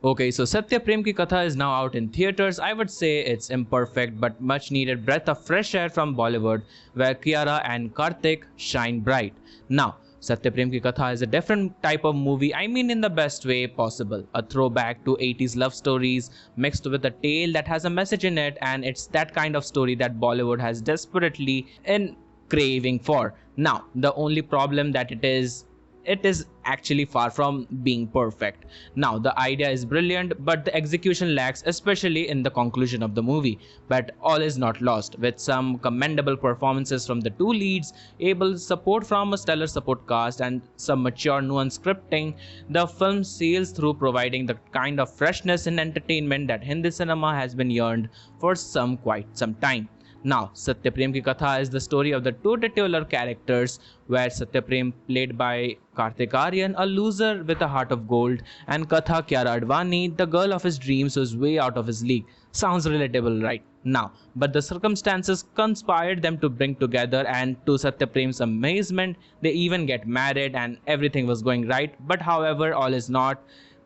Okay, so Satyaprem Ki Katha is now out in theaters. I would say it's imperfect but much needed breath of fresh air from Bollywood, where Kiara and Kartik shine bright. Now, Satyaprem Ki Katha is a different type of movie, I mean in the best way possible. A throwback to 80s love stories mixed with a tale that has a message in it, and it's that kind of story that Bollywood has desperately in craving for. Now, the only problem that it is actually far from being perfect. Now, the idea is brilliant, but the execution lacks, especially in the conclusion of the movie. But all is not lost. With some commendable performances from the two leads, able support from a stellar support cast, and some mature nuanced scripting, the film sails through, providing the kind of freshness and entertainment that Hindi cinema has been yearned for quite some time. Now, Satyaprem Ki Katha is the story of the two titular characters, where Satyaprem, played by Kartik Aryan, a loser with a heart of gold, and Katha, Kiara Advani, the girl of his dreams who's way out of his league. Sounds relatable, right? Now, but the circumstances conspired them to bring together, and to Satyaprem's amazement, they even get married and everything was going right. But however, all is not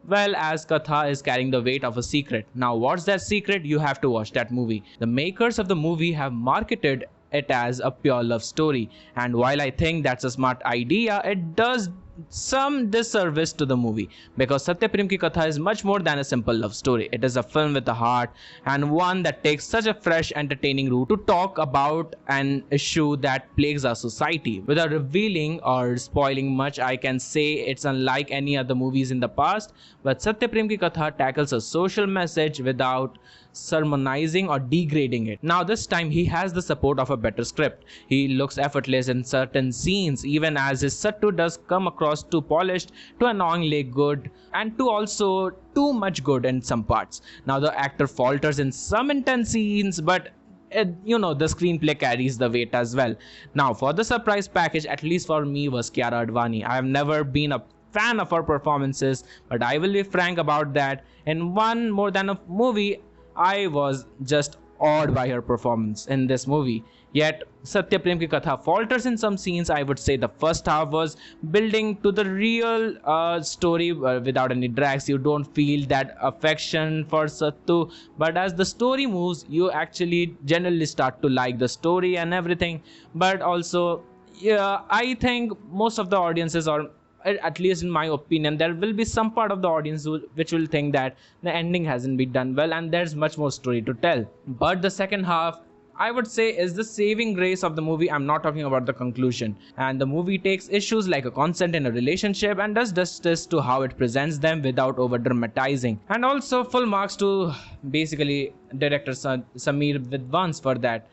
well, as Katha is carrying the weight of a secret. Now, what's that secret? You have to watch that movie. The makers of the movie have marketed it as a pure love story, and while I think that's a smart idea, it does some disservice to the movie, because Satyaprem Ki Katha is much more than a simple love story. It is a film with a heart, and one that takes such a fresh, entertaining route to talk about an issue that plagues our society. Without revealing or spoiling much, I can say it's unlike any other movies in the past, but Satyaprem Ki Katha tackles a social message without sermonizing or degrading it. Now, this time he has the support of a better script. He looks effortless in certain scenes, even as his sattu does come across too polished, too annoyingly good, and also too much good in some parts. Now, the actor falters in some intense scenes, but the screenplay carries the weight as well. Now, for the surprise package, at least for me, was Kiara Advani. I have never been a fan of her performances, but I will be frank about that. In One More Than a Movie, I was just awed by her performance in this movie. Yet, Satyaprem Ki Katha falters in some scenes. I would say the first half was building to the real story without any drags. You don't feel that affection for Sattu, but as the story moves, you actually generally start to like the story and everything. But also, yeah, I think most of the audiences, or at least in my opinion, there will be some part of the audience which will think that the ending hasn't been done well and there's much more story to tell. But the second half, I would say, is the saving grace of the movie. I'm not talking about the conclusion. And the movie takes issues like a consent in a relationship and does justice to how it presents them without over dramatizing. And also full marks to basically director Sameer Vidwans for that,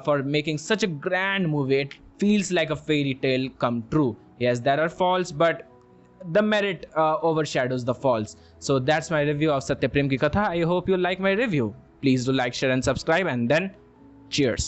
for making such a grand movie. It feels like a fairy tale come true. Yes, there are faults, but the merit overshadows the faults. So that's my review of Satyaprem Ki Katha. I hope you like my review. Please do like, share and subscribe, and then cheers.